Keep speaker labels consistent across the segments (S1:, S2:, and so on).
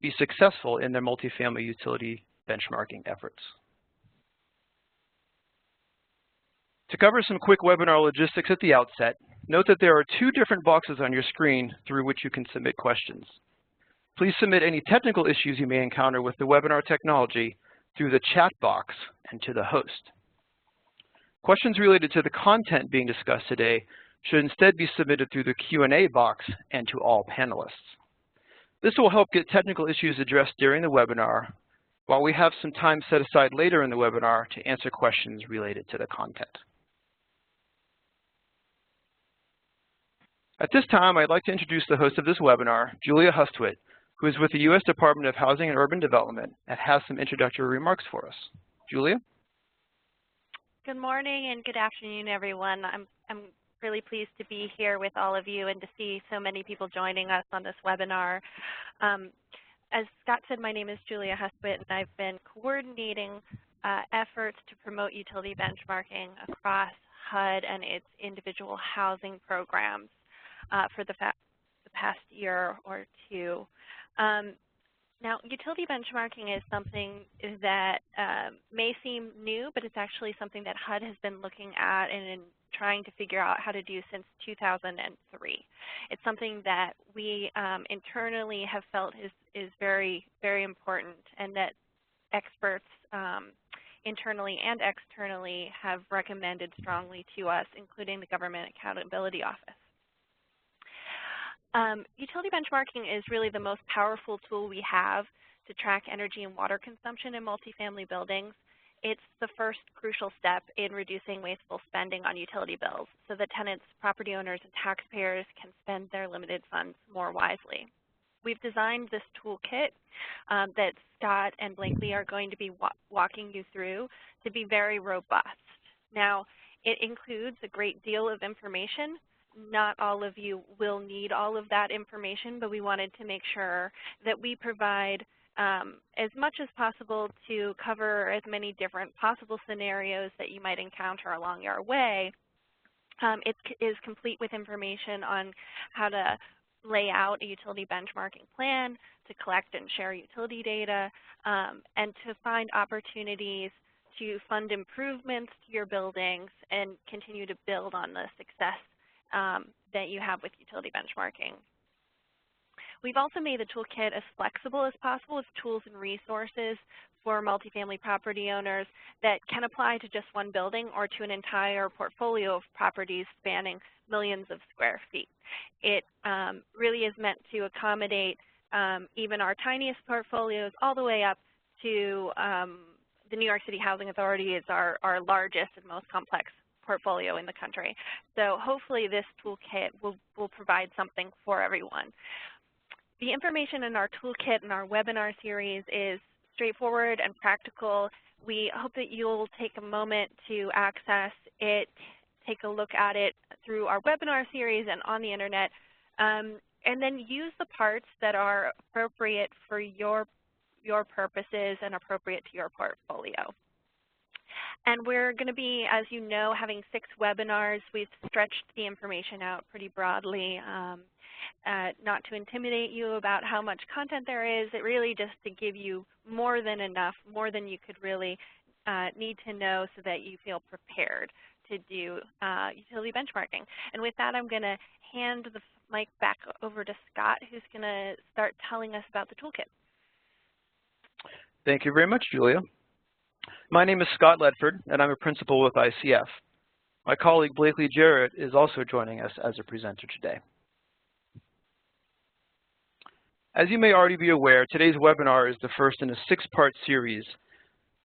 S1: be successful in their multifamily utility benchmarking efforts. To cover some quick webinar logistics at the outset, note that there are two different boxes on your screen through which you can submit questions. Please submit any technical issues you may encounter with the webinar technology through the chat box and to the host. Questions related to the content being discussed today should instead be submitted through the Q&A box and to all panelists. This will help get technical issues addressed during the webinar, while we have some time set aside later in the webinar to answer questions related to the content. At this time, I'd like to introduce the host of this webinar, Julia Hustwit, who is with the U.S. Department of Housing and Urban Development and has some introductory remarks for us. Julia?
S2: Good morning and good afternoon, everyone. I'm really pleased to be here with all of you and to see so many people joining us on this webinar. As Scott said, my name is Julia Hustwit, and I've been coordinating efforts to promote utility benchmarking across HUD and its individual housing programs for the past year or two. Now, utility benchmarking is something that may seem new, but it's actually something that HUD has been looking at and trying to figure out how to do since 2003. It's something that we internally have felt is very, very important, and that experts internally and externally have recommended strongly to us, including the Government Accountability Office. Utility benchmarking is really the most powerful tool we have to track energy and water consumption in multifamily buildings. It's the first crucial step in reducing wasteful spending on utility bills so that tenants, property owners, and taxpayers can spend their limited funds more wisely. We've designed this toolkit that Scott and Blakely are going to be walking you through to be very robust. Now, it includes a great deal of information. Not all of you will need all of that information, but we wanted to make sure that we provide as much as possible to cover as many different possible scenarios that you might encounter along your way. It is complete with information on how to lay out a utility benchmarking plan, to collect and share utility data, and to find opportunities to fund improvements to your buildings and continue to build on the success that you have with utility benchmarking. We've also made the toolkit as flexible as possible with tools and resources for multifamily property owners that can apply to just one building or to an entire portfolio of properties spanning millions of square feet. It really is meant to accommodate even our tiniest portfolios all the way up to the New York City Housing Authority is our largest and most complex portfolio in the country. So hopefully this toolkit will provide something for everyone. The information in our toolkit and our webinar series is straightforward and practical. We hope that you'll take a moment to access it, take a look at it through our webinar series and on the internet, and then use the parts that are appropriate for your purposes and appropriate to your portfolio. And we're going to be, as you know, having 6 webinars. We've stretched the information out pretty broadly, not to intimidate you about how much content there is. It really just to give you more than enough, more than you could really need to know so that you feel prepared to do utility benchmarking. And with that, I'm going to hand the mic back over to Scott, who's going to start telling us about the toolkit.
S1: Thank you very much, Julia. My name is Scott Ledford, and I'm a principal with ICF. My colleague Blakely Jarrett is also joining us as a presenter today. As you may already be aware, today's webinar is the first in a 6-part series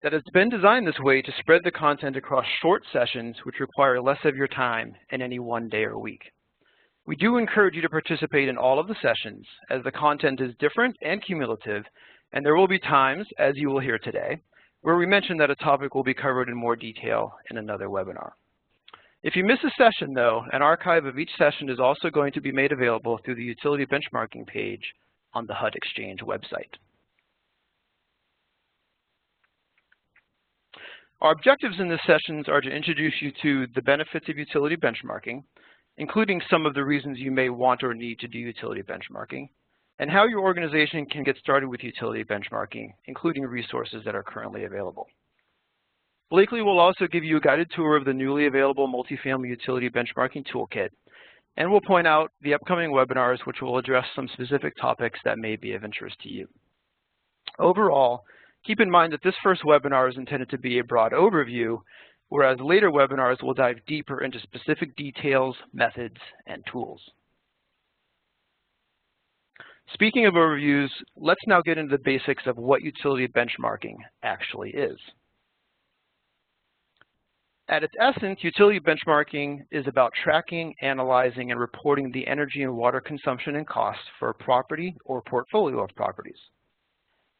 S1: that has been designed this way to spread the content across short sessions which require less of your time in any one day or week. We do encourage you to participate in all of the sessions as the content is different and cumulative, and there will be times, as you will hear today, where we mention that a topic will be covered in more detail in another webinar. If you miss a session, though, an archive of each session is also going to be made available through the utility benchmarking page on the HUD Exchange website. Our objectives in these sessions are to introduce you to the benefits of utility benchmarking, including some of the reasons you may want or need to do utility benchmarking, and how your organization can get started with utility benchmarking, including resources that are currently available. Blakely will also give you a guided tour of the newly available Multifamily Utility Benchmarking Toolkit, and we'll point out the upcoming webinars which will address some specific topics that may be of interest to you. Overall, keep in mind that this first webinar is intended to be a broad overview, whereas later webinars will dive deeper into specific details, methods, and tools. Speaking of overviews, let's now get into the basics of what utility benchmarking actually is. At its essence, utility benchmarking is about tracking, analyzing, and reporting the energy and water consumption and costs for a property or portfolio of properties.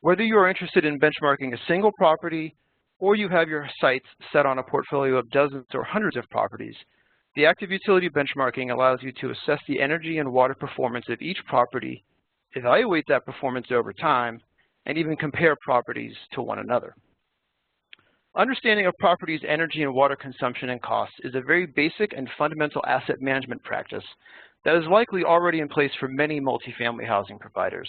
S1: Whether you are interested in benchmarking a single property or you have your sights set on a portfolio of dozens or hundreds of properties, the active utility benchmarking allows you to assess the energy and water performance of each property, evaluate that performance over time, and even compare properties to one another. Understanding a property's energy and water consumption and costs is a very basic and fundamental asset management practice that is likely already in place for many multifamily housing providers,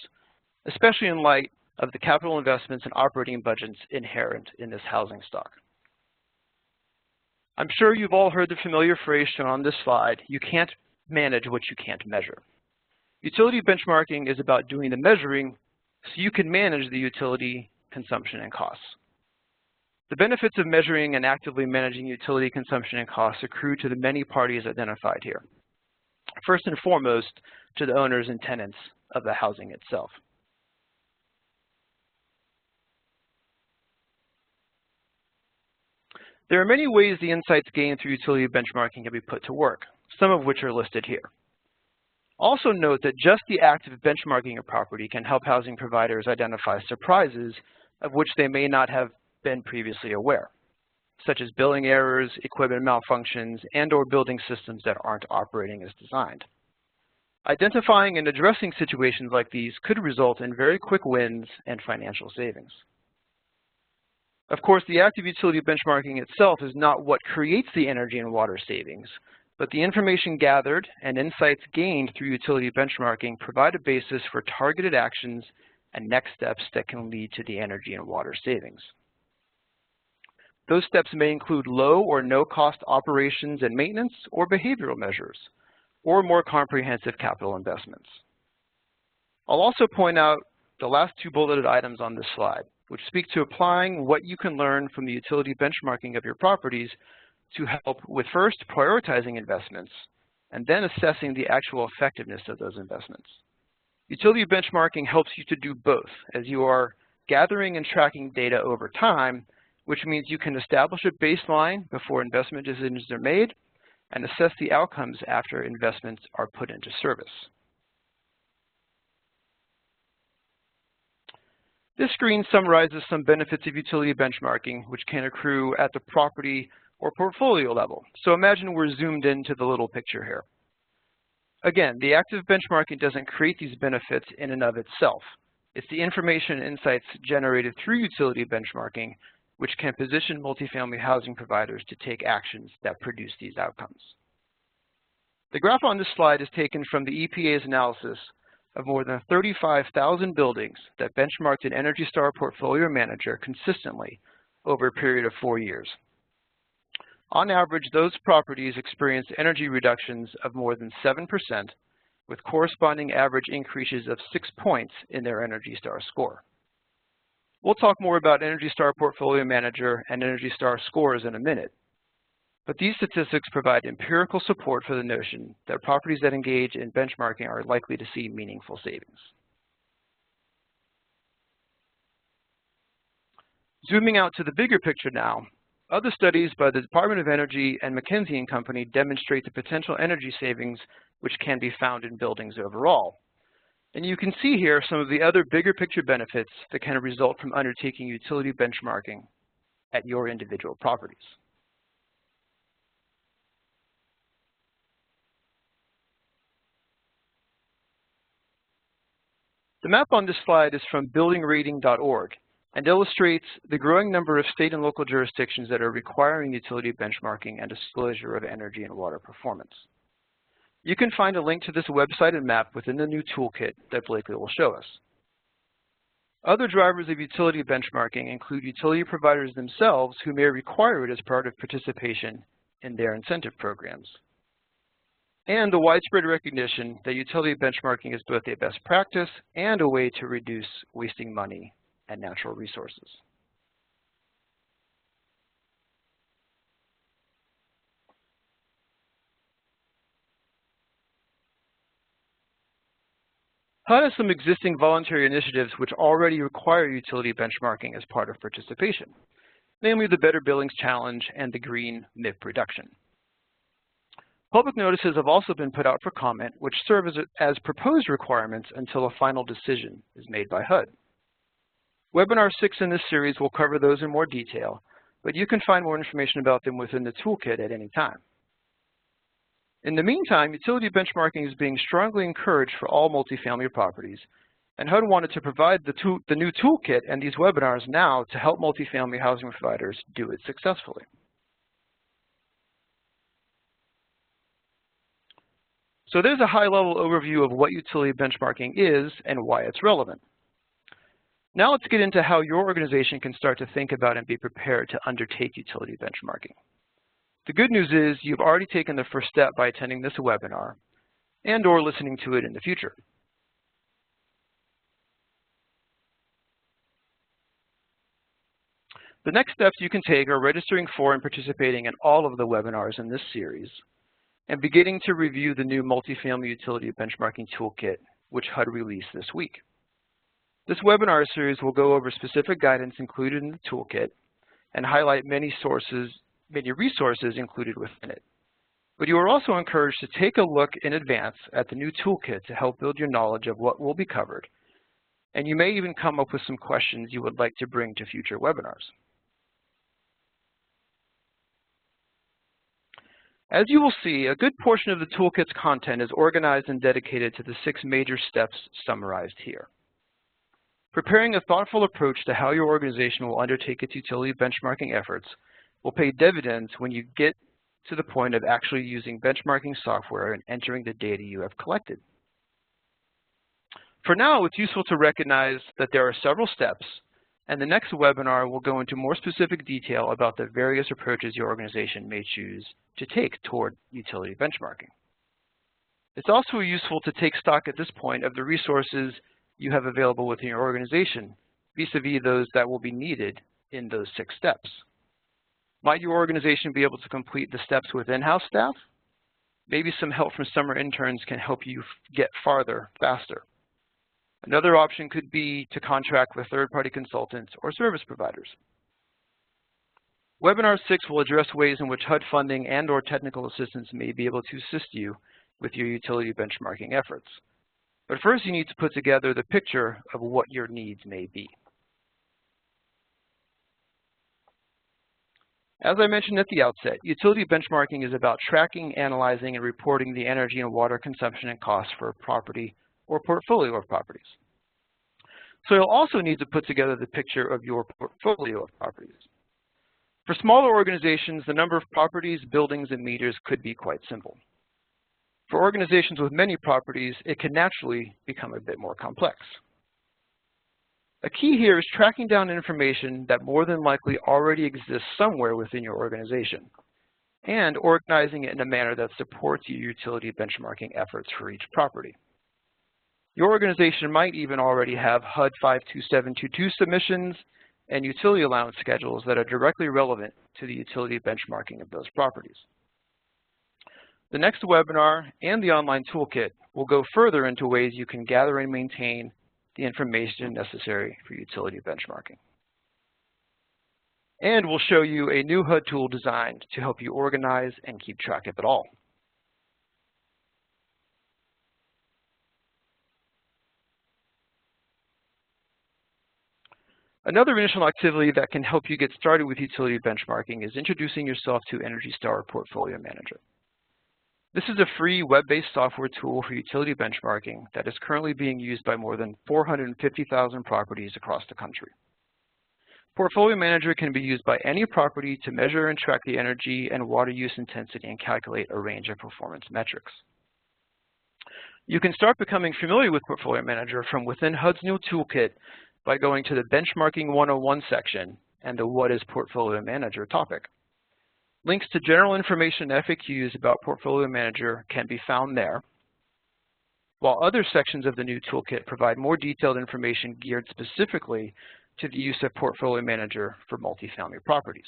S1: especially in light of the capital investments and operating budgets inherent in this housing stock. I'm sure you've all heard the familiar phrase shown on this slide, you can't manage what you can't measure. Utility benchmarking is about doing the measuring so you can manage the utility consumption and costs. The benefits of measuring and actively managing utility consumption and costs accrue to the many parties identified here. First and foremost, to the owners and tenants of the housing itself. There are many ways the insights gained through utility benchmarking can be put to work, some of which are listed here. Also note that just the act of benchmarking a property can help housing providers identify surprises of which they may not have been previously aware, such as billing errors, equipment malfunctions, and/or building systems that aren't operating as designed. Identifying and addressing situations like these could result in very quick wins and financial savings. Of course, the act of utility benchmarking itself is not what creates the energy and water savings, but the information gathered and insights gained through utility benchmarking provide a basis for targeted actions and next steps that can lead to the energy and water savings. Those steps may include low or no cost operations and maintenance or behavioral measures, or more comprehensive capital investments. I'll also point out the last two bulleted items on this slide, which speak to applying what you can learn from the utility benchmarking of your properties to help with first prioritizing investments and then assessing the actual effectiveness of those investments. Utility benchmarking helps you to do both as you are gathering and tracking data over time, which means you can establish a baseline before investment decisions are made and assess the outcomes after investments are put into service. This screen summarizes some benefits of utility benchmarking which can accrue at the property or portfolio level. So imagine we're zoomed into the little picture here. Again, the act of benchmarking doesn't create these benefits in and of itself. It's the information and insights generated through utility benchmarking which can position multifamily housing providers to take actions that produce these outcomes. The graph on this slide is taken from the EPA's analysis of more than 35,000 buildings that benchmarked an Energy Star portfolio manager consistently over a period of 4 years. On average, those properties experienced energy reductions of more than 7%, with corresponding average increases of 6 points in their Energy Star score. We'll talk more about Energy Star Portfolio Manager and Energy Star scores in a minute, but these statistics provide empirical support for the notion that properties that engage in benchmarking are likely to see meaningful savings. Zooming out to the bigger picture now, other studies by the Department of Energy and McKinsey & Company demonstrate the potential energy savings which can be found in buildings overall. And you can see here some of the other bigger picture benefits that can result from undertaking utility benchmarking at your individual properties. The map on this slide is from buildingrating.org and illustrates the growing number of state and local jurisdictions that are requiring utility benchmarking and disclosure of energy and water performance. You can find a link to this website and map within the new toolkit that Blakely will show us. Other drivers of utility benchmarking include utility providers themselves who may require it as part of participation in their incentive programs, and the widespread recognition that utility benchmarking is both a best practice and a way to reduce wasting money and natural resources. HUD has some existing voluntary initiatives which already require utility benchmarking as part of participation, namely the Better Billings Challenge and the Green MIP reduction. Public notices have also been put out for comment, which serve as proposed requirements until a final decision is made by HUD. Webinar 6 in this series will cover those in more detail, but you can find more information about them within the toolkit at any time. In the meantime, utility benchmarking is being strongly encouraged for all multifamily properties, and HUD wanted to provide the new toolkit and these webinars now to help multifamily housing providers do it successfully. So there's a high-level overview of what utility benchmarking is and why it's relevant. Now let's get into how your organization can start to think about and be prepared to undertake utility benchmarking. The good news is you've already taken the first step by attending this webinar and or listening to it in the future. The next steps you can take are registering for and participating in all of the webinars in this series and beginning to review the new Multifamily Utility Benchmarking Toolkit, which HUD released this week. This webinar series will go over specific guidance included in the toolkit and highlight many resources included within it. But you are also encouraged to take a look in advance at the new toolkit to help build your knowledge of what will be covered. And you may even come up with some questions you would like to bring to future webinars. As you will see, a good portion of the toolkit's content is organized and dedicated to the 6 major steps summarized here. Preparing a thoughtful approach to how your organization will undertake its utility benchmarking efforts will pay dividends when you get to the point of actually using benchmarking software and entering the data you have collected. For now, it's useful to recognize that there are several steps, and the next webinar will go into more specific detail about the various approaches your organization may choose to take toward utility benchmarking. It's also useful to take stock at this point of the resources you have available within your organization, vis-a-vis those that will be needed in those 6 steps. Might your organization be able to complete the steps with in-house staff? Maybe some help from summer interns can help you get farther faster. Another option could be to contract with third-party consultants or service providers. Webinar 6 will address ways in which HUD funding and or technical assistance may be able to assist you with your utility benchmarking efforts. But first you need to put together the picture of what your needs may be. As I mentioned at the outset, utility benchmarking is about tracking, analyzing, and reporting the energy and water consumption and costs for a property or portfolio of properties. So you'll also need to put together the picture of your portfolio of properties. For smaller organizations, the number of properties, buildings, and meters could be quite simple. For organizations with many properties, it can naturally become a bit more complex. A key here is tracking down information that more than likely already exists somewhere within your organization and organizing it in a manner that supports your utility benchmarking efforts for each property. Your organization might even already have HUD 52722 submissions and utility allowance schedules that are directly relevant to the utility benchmarking of those properties. The next webinar and the online toolkit will go further into ways you can gather and maintain the information necessary for utility benchmarking. And we'll show you a new HUD tool designed to help you organize and keep track of it all. Another initial activity that can help you get started with utility benchmarking is introducing yourself to Energy Star Portfolio Manager. This is a free web-based software tool for utility benchmarking that is currently being used by more than 450,000 properties across the country. Portfolio Manager can be used by any property to measure and track the energy and water use intensity and calculate a range of performance metrics. You can start becoming familiar with Portfolio Manager from within HUD's new toolkit by going to the Benchmarking 101 section and the What is Portfolio Manager topic. Links to general information and FAQs about Portfolio Manager can be found there, while other sections of the new toolkit provide more detailed information geared specifically to the use of Portfolio Manager for multifamily properties.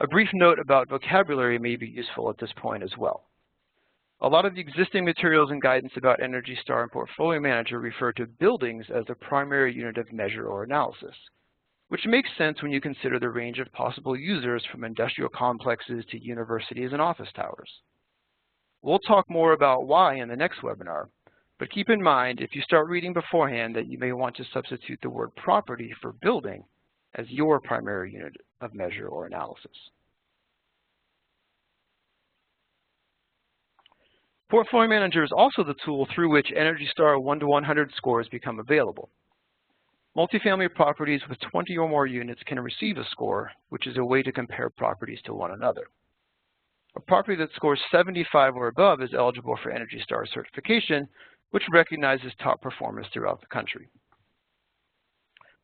S1: A brief note about vocabulary may be useful at this point as well. A lot of the existing materials and guidance about Energy Star and Portfolio Manager refer to buildings as the primary unit of measure or analysis, which makes sense when you consider the range of possible users from industrial complexes to universities and office towers. We'll talk more about why in the next webinar, but keep in mind if you start reading beforehand that you may want to substitute the word property for building as your primary unit of measure or analysis. Portfolio Manager is also the tool through which Energy Star 1 to 100 scores become available. Multifamily properties with 20 or more units can receive a score, which is a way to compare properties to one another. A property that scores 75 or above is eligible for Energy Star certification, which recognizes top performers throughout the country.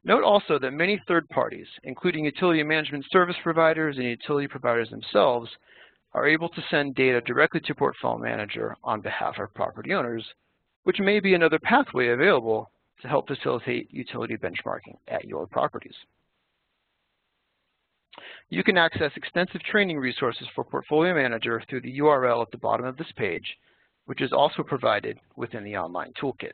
S1: Note also that many third parties, including utility management service providers and utility providers themselves, are able to send data directly to Portfolio Manager on behalf of property owners, which may be another pathway available to help facilitate utility benchmarking at your properties. You can access extensive training resources for Portfolio Manager through the URL at the bottom of this page, which is also provided within the online toolkit.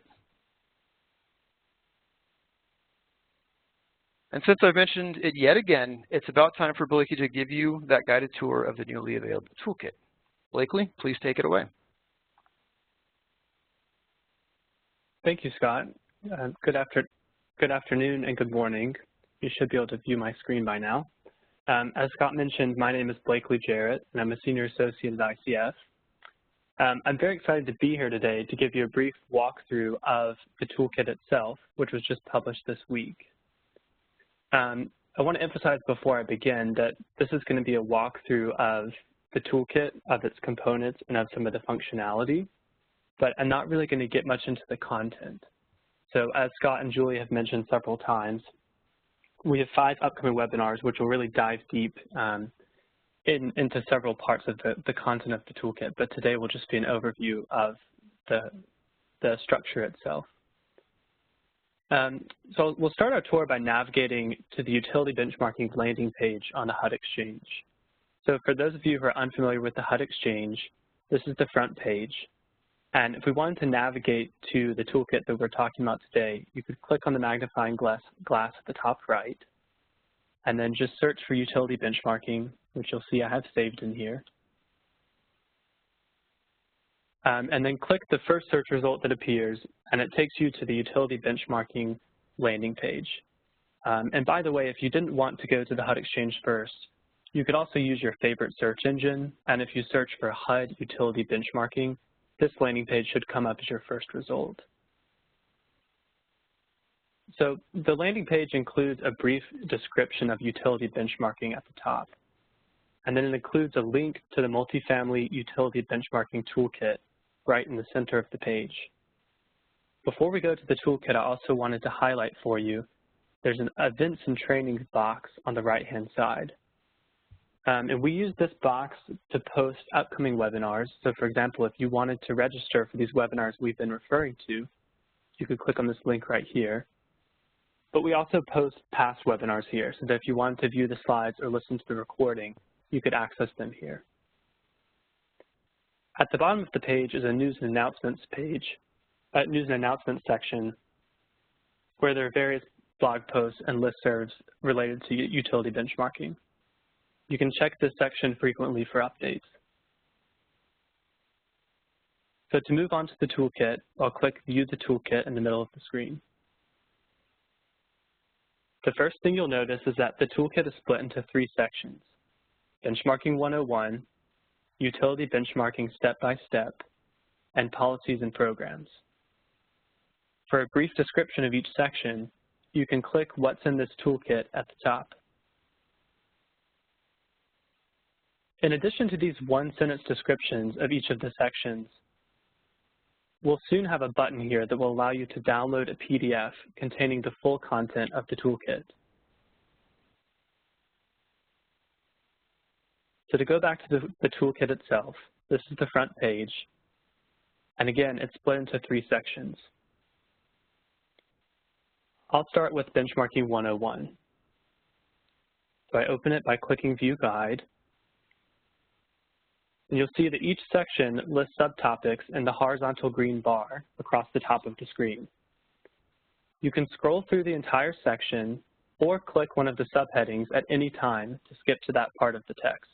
S1: And since I've mentioned it yet again, it's about time for Blakely to give you that guided tour of the newly available toolkit. Blakely, please take it away.
S3: Thank you, Scott. Good afternoon and good morning. You should be able to view my screen by now. As Scott mentioned, my name is Blakely Jarrett, and I'm a senior associate at ICF. I'm very excited to be here today to give you a brief walkthrough of the toolkit itself, which was just published this week. I want to emphasize before I begin that this is going to be a walkthrough of the toolkit, of its components, and of some of the functionality, but I'm not really going to get much into the content. So as Scott and Julie have mentioned several times, we have 5 upcoming webinars which will really dive deep into several parts of the content of the toolkit, but today will just be an overview of the structure itself. So we'll start our tour by navigating to the utility benchmarking landing page on the HUD Exchange. So for those of you who are unfamiliar with the HUD Exchange, this is the front page. And if we wanted to navigate to the toolkit that we're talking about today, you could click on the magnifying glass at the top right, and then just search for utility benchmarking, which you'll see I have saved in here. And then click the first search result that appears, and it takes you to the utility benchmarking landing page. And by the way, if you didn't want to go to the HUD Exchange first, you could also use your favorite search engine, and if you search for HUD utility benchmarking, this landing page should come up as your first result. So the landing page includes a brief description of utility benchmarking at the top. And then it includes a link to the Multifamily Utility Benchmarking Toolkit right in the center of the page. Before we go to the toolkit, I also wanted to highlight for you, there's an events and trainings box on the right-hand side. And we use this box to post upcoming webinars. So for example, if you wanted to register for these webinars we've been referring to, you could click on this link right here. But we also post past webinars here, so that if you wanted to view the slides or listen to the recording, you could access them here. At the bottom of the page is a news and announcements page, news and announcements section, where there are various blog posts and listservs related to utility benchmarking. You can check this section frequently for updates. So to move on to the toolkit, I'll click View the Toolkit in the middle of the screen. The first thing you'll notice is that the toolkit is split into 3 sections: Benchmarking 101, Utility Benchmarking Step-by-Step, and Policies and Programs. For a brief description of each section, you can click What's in this toolkit at the top. In addition to these one-sentence descriptions of each of the sections, We'll soon have a button here that will allow you to download a PDF containing the full content of the toolkit. So to go back to the toolkit itself, this is the front page. And again, it's split into 3 sections. I'll start with Benchmarking 101. So I open it by clicking View Guide. And you'll see that each section lists subtopics in the horizontal green bar across the top of the screen. You can scroll through the entire section or click one of the subheadings at any time to skip to that part of the text.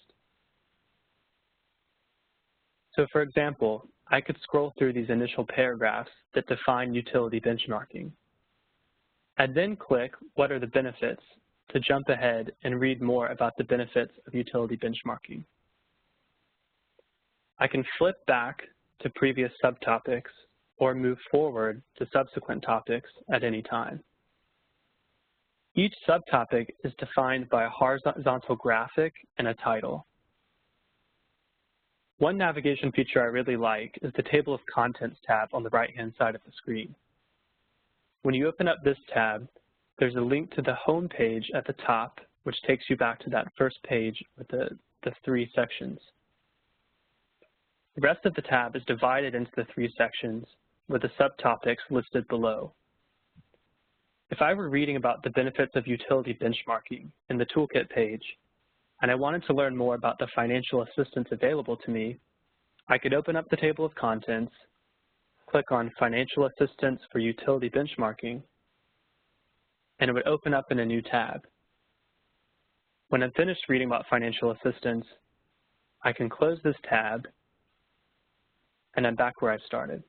S3: So for example, I could scroll through these initial paragraphs that define utility benchmarking, and then click What are the benefits to jump ahead and read more about the benefits of utility benchmarking. I can flip back to previous subtopics or move forward to subsequent topics at any time. Each subtopic is defined by a horizontal graphic and a title. One navigation feature I really like is the Table of Contents tab on the right-hand side of the screen. When you open up this tab, there's a link to the home page at the top, which takes you back to that first page with the 3 sections. The rest of the tab is divided into the 3 sections with the subtopics listed below. If I were reading about the benefits of utility benchmarking in the toolkit page, and I wanted to learn more about the financial assistance available to me, I could open up the Table of Contents, click on Financial Assistance for Utility Benchmarking, and it would open up in a new tab. When I'm finished reading about financial assistance, I can close this tab, and I'm back where I started.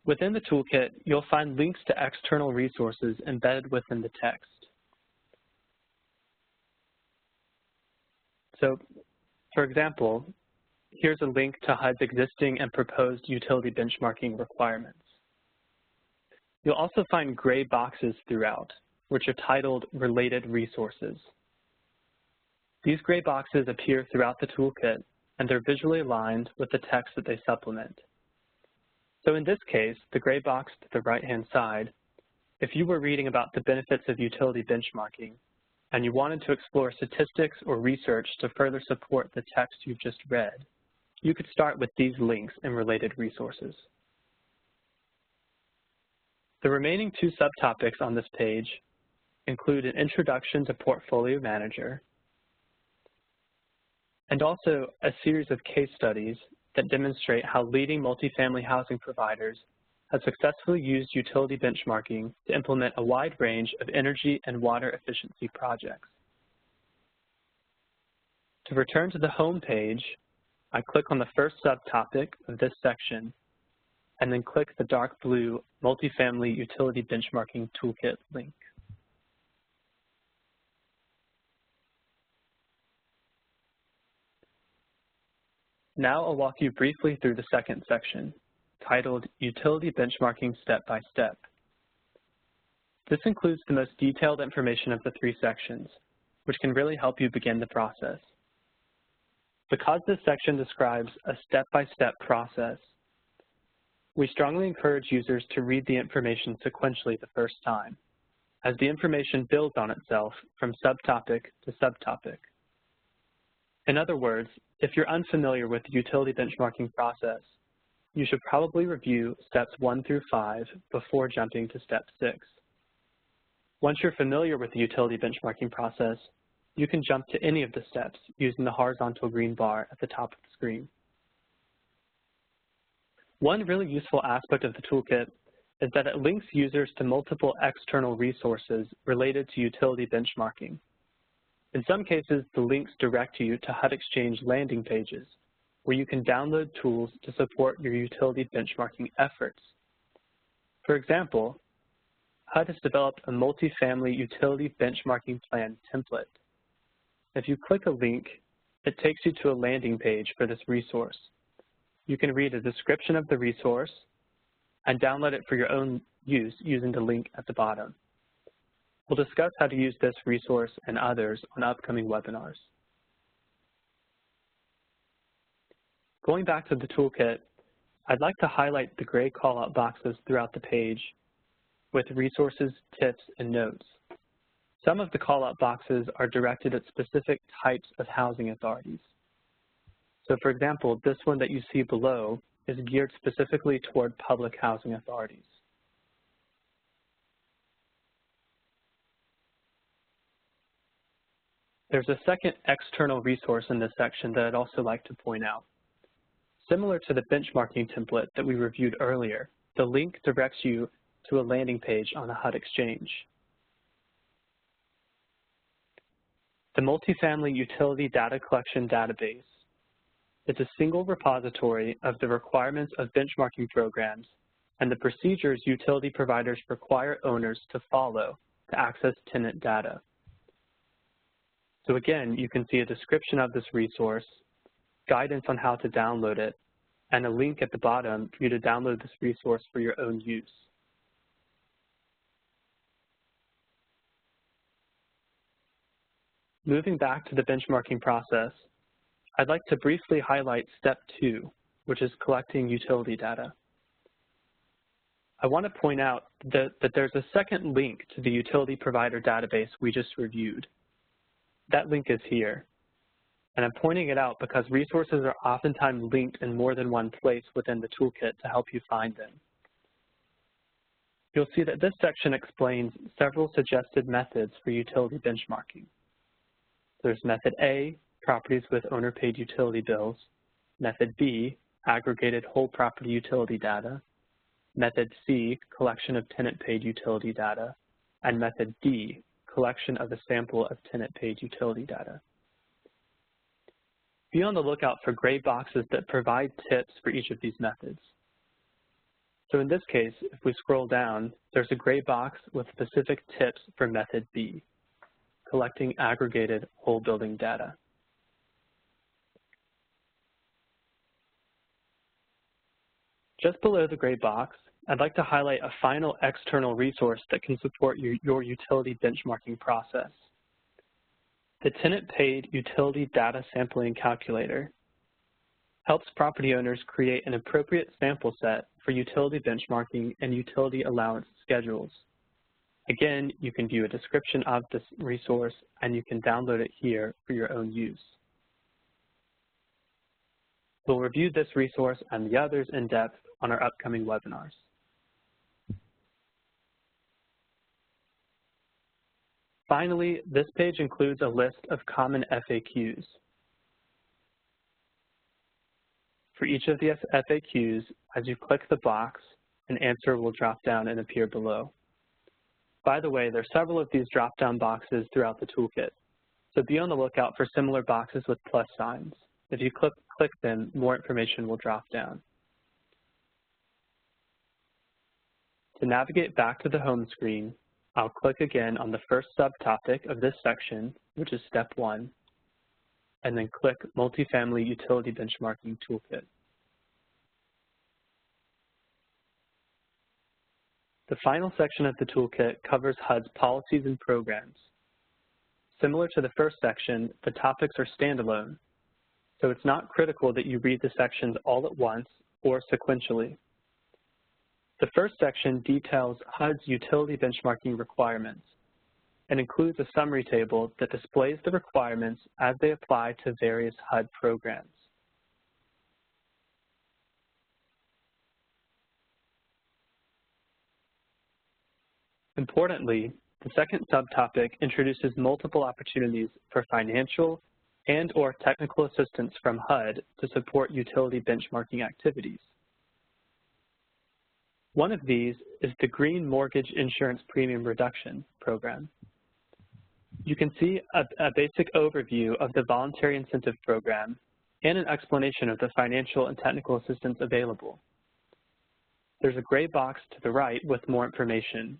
S3: Within the toolkit, you'll find links to external resources embedded within the text. So, for example, here's a link to HUD's existing and proposed utility benchmarking requirements. You'll also find gray boxes throughout, which are titled Related Resources. These gray boxes appear throughout the toolkit, and they're visually aligned with the text that they supplement. So in this case, the gray box to the right-hand side, if you were reading about the benefits of utility benchmarking and you wanted to explore statistics or research to further support the text you've just read, you could start with these links and related resources. The remaining 2 subtopics on this page include an introduction to Portfolio Manager and also a series of case studies that demonstrate how leading multifamily housing providers have successfully used utility benchmarking to implement a wide range of energy and water efficiency projects. To return to the home page, I click on the first subtopic of this section and then click the dark blue Multifamily Utility Benchmarking Toolkit link. Now I'll walk you briefly through the second section, titled Utility Benchmarking Step by Step. This includes the most detailed information of the 3 sections, which can really help you begin the process. Because this section describes a step-by-step process, we strongly encourage users to read the information sequentially the first time, as the information builds on itself from subtopic to subtopic. In other words, if you're unfamiliar with the utility benchmarking process, you should probably review steps 1 through 5 before jumping to step 6. Once you're familiar with the utility benchmarking process, you can jump to any of the steps using the horizontal green bar at the top of the screen. One really useful aspect of the toolkit is that it links users to multiple external resources related to utility benchmarking. In some cases, the links direct you to HUD Exchange landing pages, where you can download tools to support your utility benchmarking efforts. For example, HUD has developed a multifamily utility benchmarking plan template. If you click a link, it takes you to a landing page for this resource. You can read a description of the resource and download it for your own use using the link at the bottom. We'll discuss how to use this resource and others on upcoming webinars. Going back to the toolkit, I'd like to highlight the gray callout boxes throughout the page with resources, tips, and notes. Some of the callout boxes are directed at specific types of housing authorities. So for example, this one that you see below is geared specifically toward public housing authorities. There's a second external resource in this section that I'd also like to point out. Similar to the benchmarking template that we reviewed earlier, the link directs you to a landing page on the HUD Exchange. The Multifamily Utility Data Collection Database is a single repository of the requirements of benchmarking programs and the procedures utility providers require owners to follow to access tenant data. So again, you can see a description of this resource, guidance on how to download it, and a link at the bottom for you to download this resource for your own use. Moving back to the benchmarking process, I'd like to briefly highlight step 2, which is collecting utility data. I want to point out that there's a second link to the utility provider database we just reviewed. That link is here. And I'm pointing it out because resources are oftentimes linked in more than one place within the toolkit to help you find them. You'll see that this section explains several suggested methods for utility benchmarking. There's method A, properties with owner-paid utility bills. Method B, aggregated whole property utility data. Method C, collection of tenant-paid utility data. And method D, collection of a sample of tenant-paid utility data. Be on the lookout for gray boxes that provide tips for each of these methods. So in this case, if we scroll down, there's a gray box with specific tips for method B, collecting aggregated whole building data. Just below the gray box, I'd like to highlight a final external resource that can support your utility benchmarking process. The Tenant-Paid Utility Data Sampling Calculator helps property owners create an appropriate sample set for utility benchmarking and utility allowance schedules. Again, you can view a description of this resource and you can download it here for your own use. We'll review this resource and the others in depth on our upcoming webinars. Finally, this page includes a list of common FAQs. For each of the FAQs, as you click the box, an answer will drop down and appear below. By the way, there are several of these drop-down boxes throughout the toolkit, so be on the lookout for similar boxes with plus signs. If you click them, more information will drop down. To navigate back to the home screen, I'll click again on the first subtopic of this section, which is step 1, and then click Multifamily Utility Benchmarking Toolkit. The final section of the toolkit covers HUD's policies and programs. Similar to the first section, the topics are standalone, so it's not critical that you read the sections all at once or sequentially. The first section details HUD's utility benchmarking requirements and includes a summary table that displays the requirements as they apply to various HUD programs. Importantly, the second subtopic introduces multiple opportunities for financial and/or technical assistance from HUD to support utility benchmarking activities. One of these is the Green Mortgage Insurance Premium Reduction Program. You can see a basic overview of the Voluntary Incentive Program and an explanation of the financial and technical assistance available. There's a gray box to the right with more information.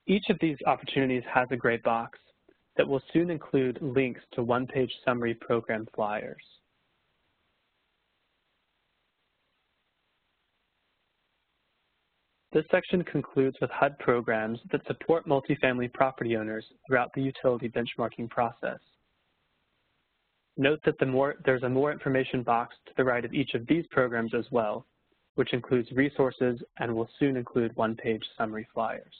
S3: Each of these opportunities has a gray box that will soon include links to one-page summary program flyers. This section concludes with HUD programs that support multifamily property owners throughout the utility benchmarking process. Note that there's a more information box to the right of each of these programs as well, which includes resources and will soon include one-page summary flyers.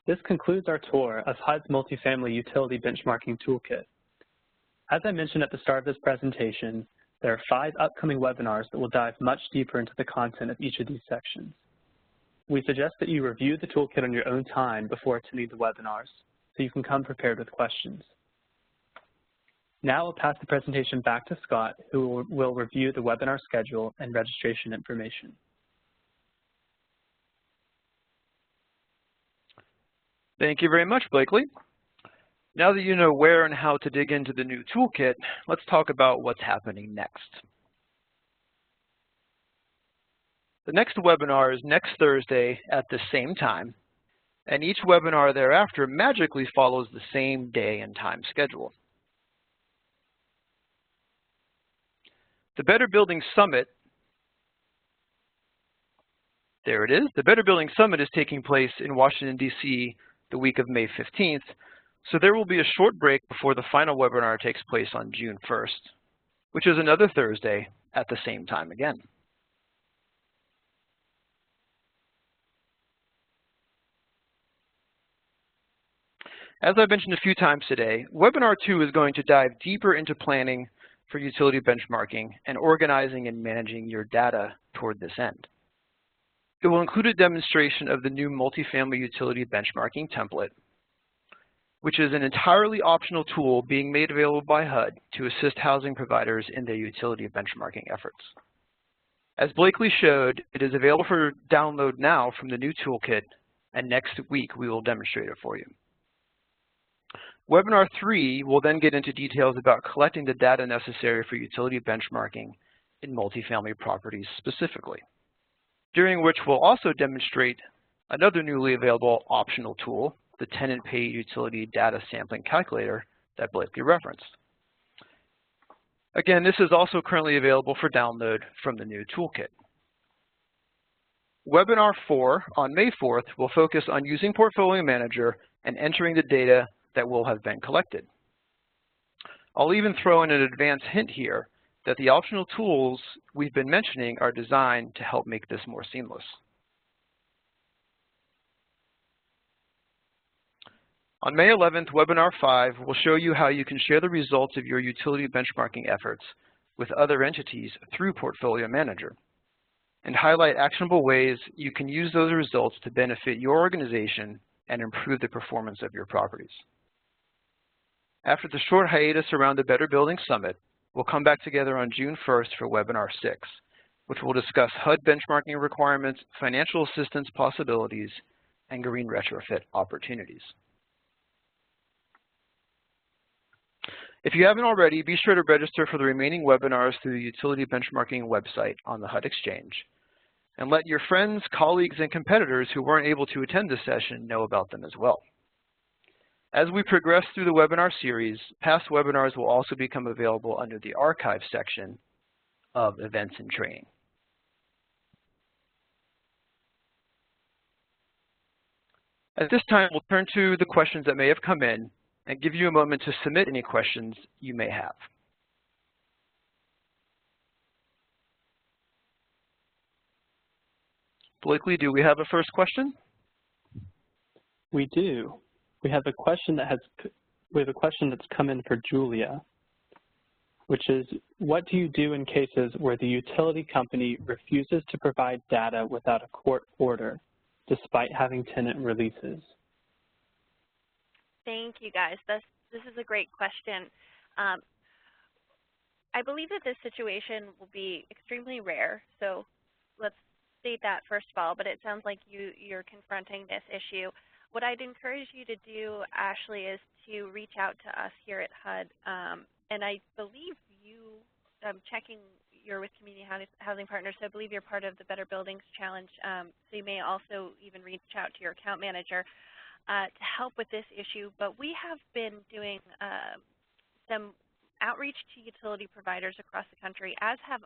S3: This concludes our tour of HUD's Multifamily Utility Benchmarking Toolkit. As I mentioned at the start of this presentation, there are 5 upcoming webinars that will dive much deeper into the content of each of these sections. We suggest that you review the toolkit on your own time before attending the webinars, so you can come prepared with questions. Now I'll pass the presentation back to Scott, who will review the webinar schedule and registration information.
S1: Thank you very much, Blakely. Now that you know where and how to dig into the new toolkit, let's talk about what's happening next. The next webinar is next Thursday at the same time, and each webinar thereafter magically follows the same day and time schedule. The Better Building Summit, there it is. The Better Building Summit is taking place in Washington, D.C. the week of May 15th, so there will be a short break before the final webinar takes place on June 1st, which is another Thursday at the same time again. As I've mentioned a few times today, Webinar 2 is going to dive deeper into planning for utility benchmarking and organizing and managing your data toward this end. It will include a demonstration of the new multifamily utility benchmarking template, which is an entirely optional tool being made available by HUD to assist housing providers in their utility benchmarking efforts. As Blakely showed, it is available for download now from the new toolkit, and next week we will demonstrate it for you. Webinar 3 will then get into details about collecting the data necessary for utility benchmarking in multifamily properties specifically, during which we'll also demonstrate another newly available optional tool, the Tenant Paid Utility Data Sampling Calculator that Blakely referenced. Again, this is also currently available for download from the new toolkit. Webinar 4 on May 4th will focus on using Portfolio Manager and entering the data that will have been collected. I'll even throw in an advanced hint here that the optional tools we've been mentioning are designed to help make this more seamless. On May 11th, Webinar 5 will show you how you can share the results of your utility benchmarking efforts with other entities through Portfolio Manager, and highlight actionable ways you can use those results to benefit your organization and improve the performance of your properties. After the short hiatus around the Better Building Summit, we'll come back together on June 1st for Webinar 6, which will discuss HUD benchmarking requirements, financial assistance possibilities, and green retrofit opportunities. If you haven't already, be sure to register for the remaining webinars through the Utility Benchmarking website on the HUD Exchange, and let your friends, colleagues, and competitors who weren't able to attend this session know about them as well. As we progress through the webinar series, past webinars will also become available under the archive section of events and training. At this time, we'll turn to the questions that may have come in and give you a moment to submit any questions you may have. Blakely, do we have a first question?
S3: We do. We have a question that's come in for Julia, which is, what do you do in cases where the utility company refuses to provide data without a court order, despite having tenant releases?
S2: Thank you, guys. This is a great question. I believe that this situation will be extremely rare, so let's state that first of all, but it sounds like you're confronting this issue. What I'd encourage you to do, Ashley, is to reach out to us here at HUD. And I believe you're with Community Housing Partners, so I believe you're part of the Better Buildings Challenge. So you may also even reach out to your account manager to help with this issue. But we have been doing some outreach to utility providers across the country, as have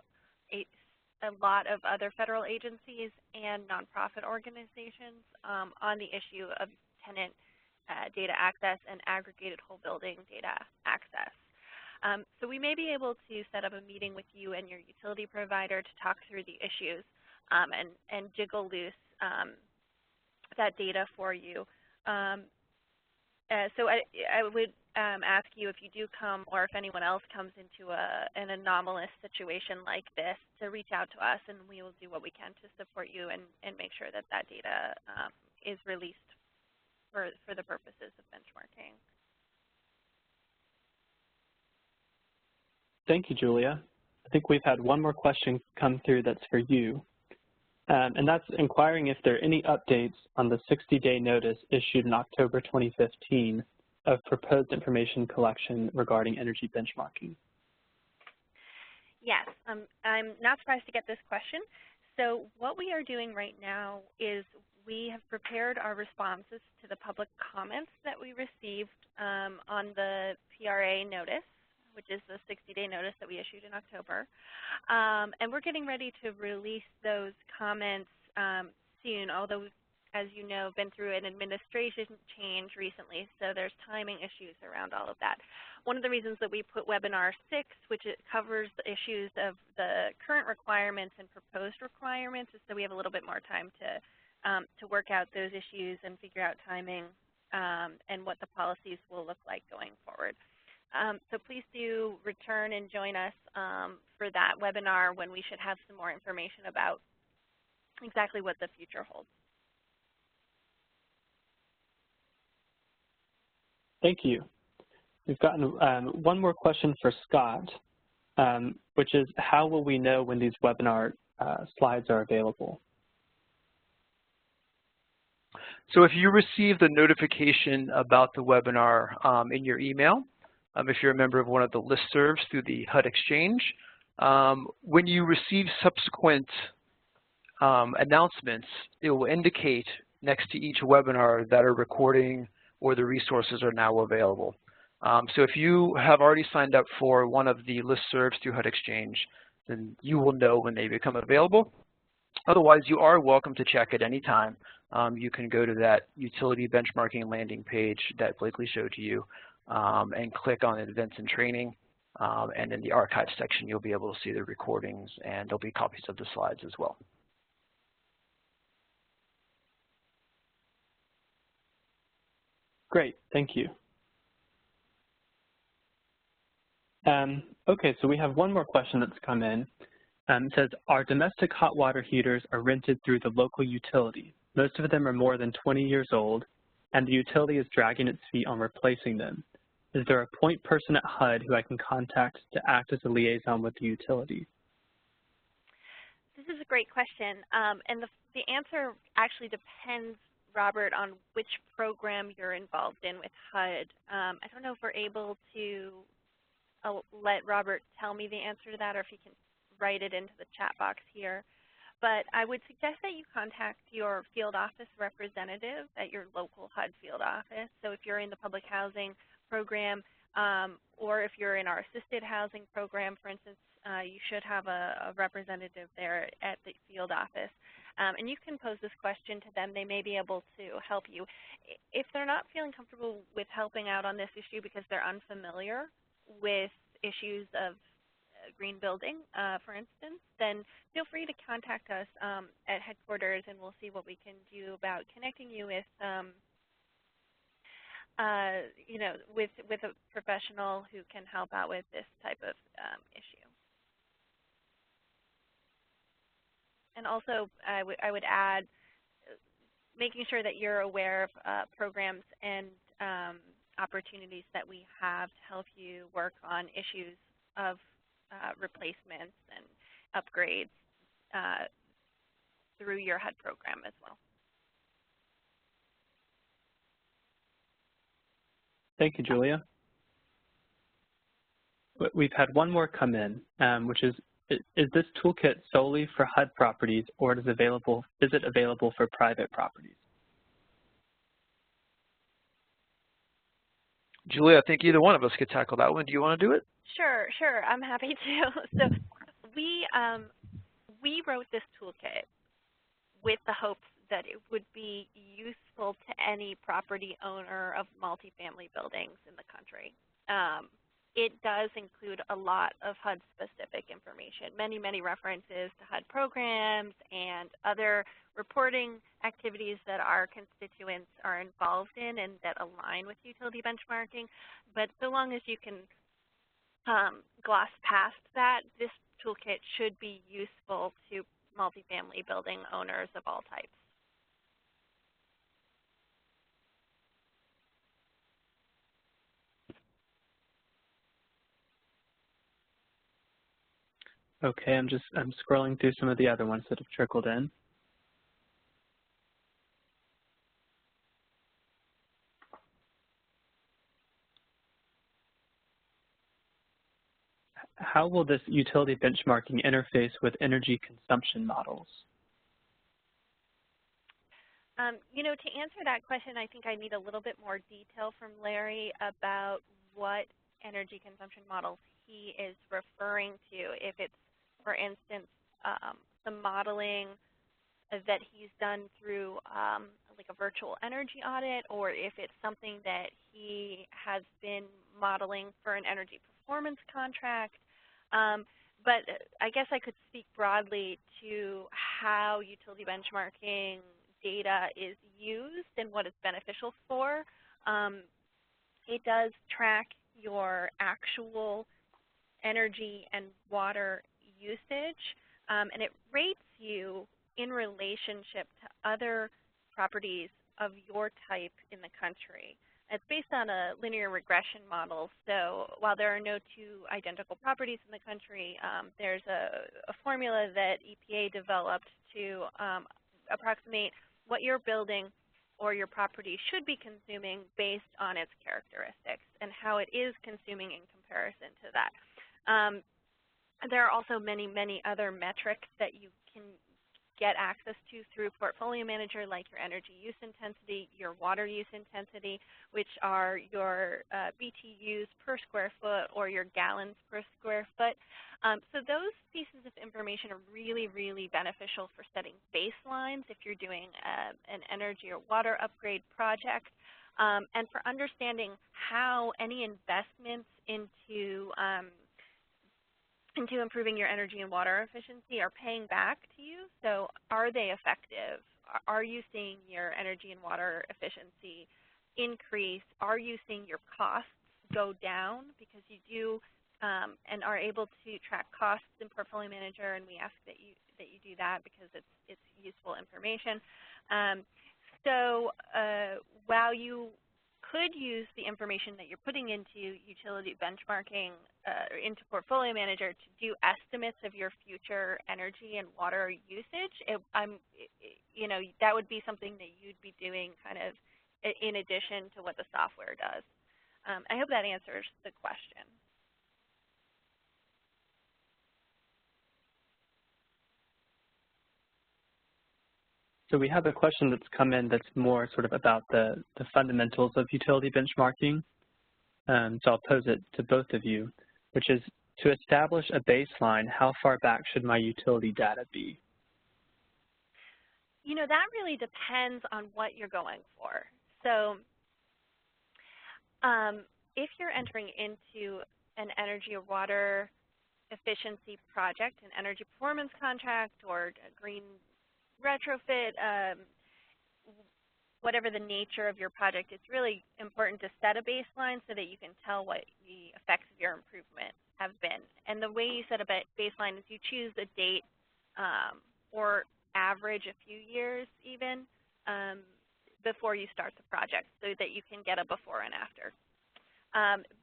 S2: a lot of other federal agencies and nonprofit organizations on the issue of tenant data access and aggregated whole building data access. So we may be able to set up a meeting with you and your utility provider to talk through the issues and jiggle loose that data for you. So I would ask you, if you do come or if anyone else comes into an anomalous situation like this, to reach out to us, and we will do what we can to support you and make sure that that data is released for the purposes of benchmarking.
S3: Thank you, Julia. I think we've had one more question come through that's for you. And that's inquiring if there are any updates on the 60-day notice issued in October 2015 of proposed information collection regarding energy benchmarking.
S2: Yes, I'm not surprised to get this question. So what we are doing right now is we have prepared our responses to the public comments that we received on the PRA notice, which is the 60-day notice that we issued in October. And we're getting ready to release those comments soon, although, as you know, been through an administration change recently, so there's timing issues around all of that. One of the reasons that we put webinar 6, which it covers the issues of the current requirements and proposed requirements, is so we have a little bit more time to work out those issues and figure out timing and what the policies will look like going forward. So please do return and join us for that webinar when we should have some more information about exactly what the future holds.
S3: Thank you. We've gotten one more question for Scott, which is, how will we know when these webinar slides are available?
S1: So if you receive the notification about the webinar in your email, if you're a member of one of the listservs through the HUD Exchange, when you receive subsequent announcements, it will indicate next to each webinar that a recording or the resources are now available. So if you have already signed up for one of the listservs through HUD Exchange, then you will know when they become available. Otherwise, you are welcome to check at any time. You can go to that utility benchmarking landing page that Blakely showed to you and click on events and training. And in the archive section, you'll be able to see the recordings, and there'll be copies of the slides as well.
S3: Great, thank you. Okay, so we have one more question that's come in. It says, our domestic hot water heaters are rented through the local utility. Most of them are more than 20 years old, and the utility is dragging its feet on replacing them. Is there a point person at HUD who I can contact to act as a liaison with the utility?
S2: This is a great question, and the answer actually depends, Robert, on which program you're involved in with HUD. I don't know if we're able to let Robert tell me the answer to that, or if he can write it into the chat box here. But I would suggest that you contact your field office representative at your local HUD field office. So if you're in the public housing program, or if you're in our assisted housing program, for instance, you should have a representative there at the field office. And you can pose this question to them. They may be able to help you. If they're not feeling comfortable with helping out on this issue because they're unfamiliar with issues of green building, for instance, then feel free to contact us at headquarters, and we'll see what we can do about connecting you with, you know, with a professional who can help out with this type of issue. And also, I would add, making sure that you're aware of programs and opportunities that we have to help you work on issues of replacements and upgrades through your HUD program as well.
S3: Thank you, Julia. We've had one more come in, which is this toolkit solely for HUD properties, or is it available for private properties?
S1: Julia, I think either one of us could tackle that one. Do you want to do it?
S2: Sure, I'm happy to. So we wrote this toolkit with the hopes that it would be useful to any property owner of multifamily buildings in the country. It does include a lot of HUD-specific information, many references to HUD programs and other reporting activities that our constituents are involved in and that align with utility benchmarking. But so long as you can gloss past that, this toolkit should be useful to multifamily building owners of all types.
S3: Okay, I'm scrolling through some of the other ones that have trickled in. How will this utility benchmarking interface with energy consumption models?
S2: You know, to answer that question, I think I need a little bit more detail from Larry about what energy consumption models he is referring to. If it's, for instance, the modeling that he's done through like a virtual energy audit, or if it's something that he has been modeling for an energy performance contract. But I guess I could speak broadly to how utility benchmarking data is used and what it's beneficial for. It does track your actual energy and water usage, and it rates you in relationship to other properties of your type in the country. It's based on a linear regression model, so while there are no two identical properties in the country, there's a formula that EPA developed to approximate what your building or your property should be consuming based on its characteristics and how it is consuming in comparison to that. There are also many other metrics that you can get access to through Portfolio Manager, like your energy use intensity, your water use intensity, which are your BTUs per square foot or your gallons per square foot. So those pieces of information are really beneficial for setting baselines if you're doing an energy or water upgrade project, and for understanding how any investments into improving your energy and water efficiency are paying back to you. So are they effective? Are you seeing your energy and water efficiency increase? Are you seeing your costs go down? Because you do and are able to track costs in Portfolio Manager, and we ask that you do that because it's useful information. So while you could use the information that you're putting into utility benchmarking, into Portfolio Manager to do estimates of your future energy and water usage, you know, that would be something that you'd be doing kind of in addition to what the software does. I hope that answers the question.
S3: So we have a question that's come in that's more sort of about the fundamentals of utility benchmarking. So I'll pose it to both of you, which is to establish a baseline, how far back should my utility data be?
S2: You know, that really depends on what you're going for. So if you're entering into an energy or water efficiency project, an energy performance contract, or a green retrofit, whatever the nature of your project, it's really important to set a baseline so that you can tell what the effects of your improvement have been. And the way you set a baseline is you choose a date or average a few years even before you start the project so that you can get a before and after.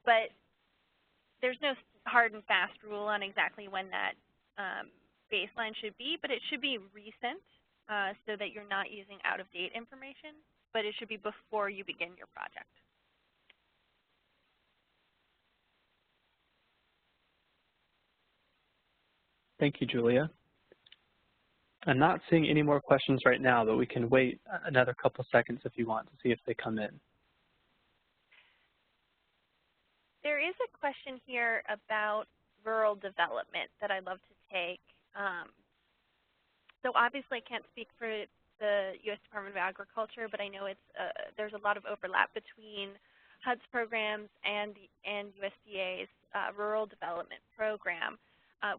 S2: But there's no hard and fast rule on exactly when that baseline should be, but it should be recent. So that you're not using out-of-date information, but it should be before you begin your project.
S3: Thank you, Julia. I'm not seeing any more questions right now, but we can wait another couple seconds if you want to see if they come in.
S2: There is a question here about rural development that I'd love to take. So obviously I can't speak for the U.S. Department of Agriculture, but I know there's a lot of overlap between HUD's programs and USDA's Rural Development Program.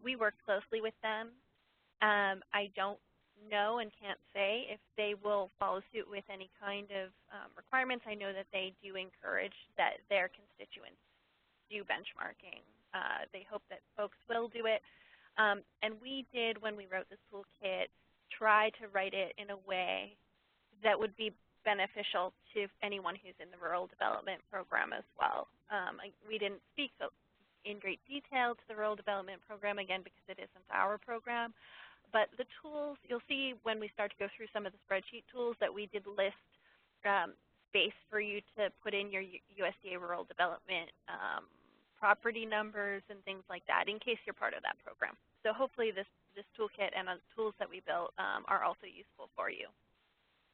S2: We work closely with them. I don't know and can't say if they will follow suit with any kind of requirements. I know that they do encourage that their constituents do benchmarking. They hope that folks will do it. And we did, when we wrote this toolkit, try to write it in a way that would be beneficial to anyone who's in the Rural Development Program as well. We didn't speak in great detail to the Rural Development Program, again, because it isn't our program. But the tools, you'll see when we start to go through some of the spreadsheet tools that we did list space for you to put in your USDA Rural Development property numbers and things like that in case you're part of that program. So hopefully this toolkit and the tools that we built are also useful for you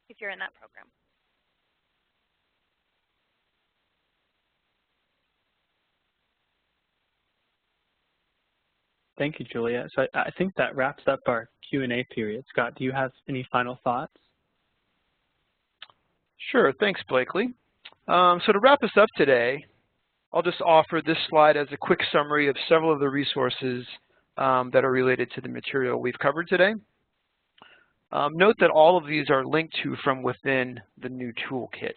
S2: if you're in that program.
S3: Thank you, Julia. So I think that wraps up our Q&A period. Scott, do you have any final thoughts?
S1: Sure, thanks, Blakely. So to wrap us up today, I'll just offer this slide as a quick summary of several of the resources that are related to the material we've covered today. Note that all of these are linked to from within the new toolkit.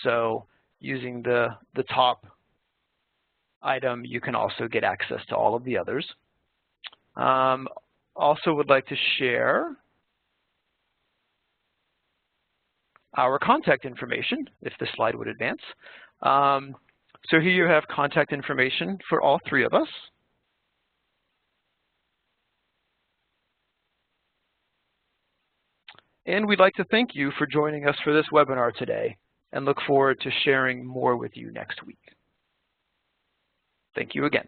S1: So using the top item, you can also get access to all of the others. Also would like to share our contact information, if the slide would advance. So here you have contact information for all three of us. And we'd like to thank you for joining us for this webinar today and look forward to sharing more with you next week. Thank you again.